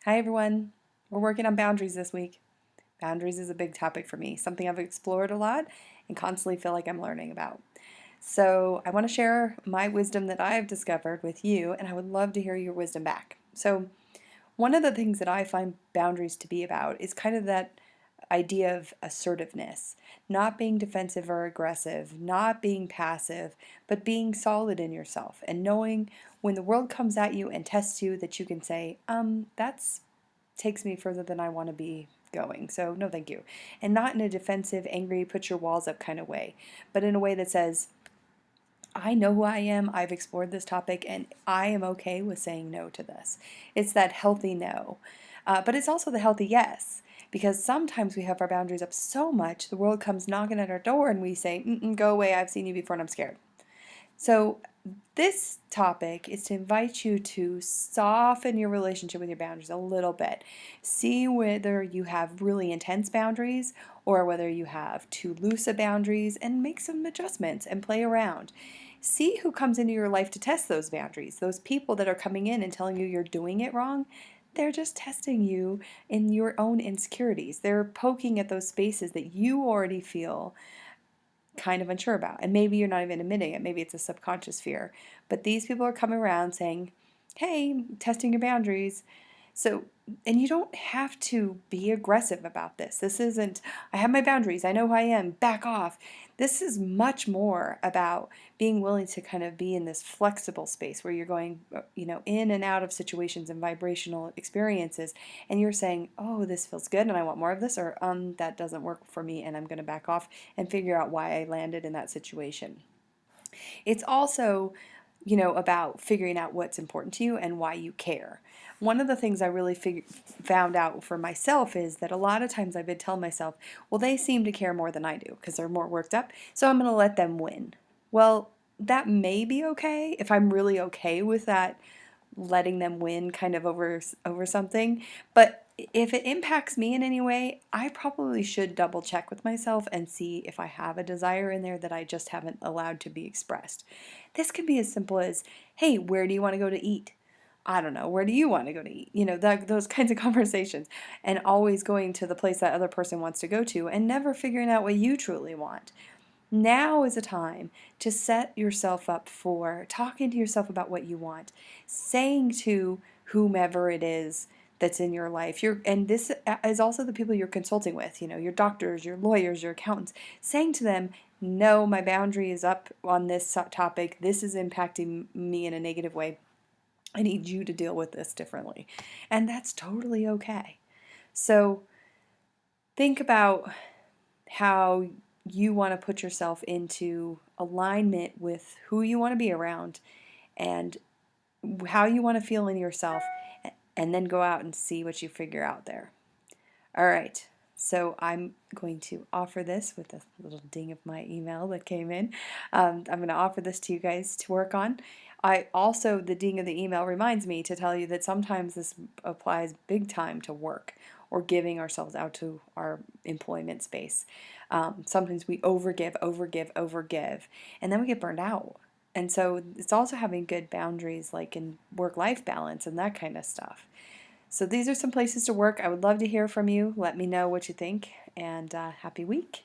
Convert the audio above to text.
Hi everyone. We're working on boundaries this week. Boundaries is a big topic for me, something I've explored a lot and constantly feel like I'm learning about. So I want to share my wisdom that I've discovered with you, and I would love to hear your wisdom back. So one of the things that I find boundaries to be about is kind of that idea of assertiveness, not being defensive or aggressive, not being passive, but being solid in yourself and knowing when the world comes at you and tests you that you can say, that's takes me further than I want to be going. So no thank you. And not in a defensive, angry, put your walls up kind of way, but in a way that says, I know who I am, I've explored this topic, and I am okay with saying no to this. It's that healthy no. But it's also the healthy yes, because sometimes we have our boundaries up so much, the world comes knocking at our door and we say, go away, I've seen you before and I'm scared. So this topic is to invite you to soften your relationship with your boundaries a little bit. See whether you have really intense boundaries or whether you have too loose of boundaries, and make some adjustments and play around. See who comes into your life to test those boundaries. Those people that are coming in and telling you you're doing it wrong, they're just testing you in your own insecurities. They're poking at those spaces that you already feel kind of unsure about. And maybe you're not even admitting it. Maybe it's a subconscious fear. But these people are coming around saying, hey, testing your boundaries. So, and you don't have to be aggressive about this. This isn't, I have my boundaries, I know who I am, back off. This is much more about being willing to kind of be in this flexible space where you're going, in and out of situations and vibrational experiences, and you're saying, oh, this feels good and I want more of this, or that doesn't work for me and I'm going to back off and figure out why I landed in that situation. It's also, about figuring out what's important to you and why you care. One of the things I really found out for myself is that a lot of times I've been telling myself, well, they seem to care more than I do because they're more worked up, so I'm going to let them win. Well, that may be okay if I'm really okay with that letting them win kind of over something, but if it impacts me in any way, I probably should double check with myself and see if I have a desire in there that I just haven't allowed to be expressed. This can be as simple as, hey, where do you want to go to eat? I don't know, where do you want to go to eat? Those kinds of conversations, and always going to the place that other person wants to go to and never figuring out what you truly want. Now is a time to set yourself up for talking to yourself about what you want, saying to whomever it is that's in your life. And this is also the people you're consulting with, your doctors, your lawyers, your accountants, saying to them, no, my boundary is up on this topic. This is impacting me in a negative way. I need you to deal with this differently. And that's totally okay. So think about how you want to put yourself into alignment with who you want to be around and how you want to feel in yourself, and then go out and see what you figure out there. All right. So I'm going to offer this with a little ding of my email that came in. I'm going to offer this to you guys to work on. The ding of the email reminds me to tell you that sometimes this applies big time to work or giving ourselves out to our employment space. Sometimes we overgive, and then we get burned out. And so it's also having good boundaries, like in work-life balance and that kind of stuff. So these are some places to work. I would love to hear from you. Let me know what you think, and happy week.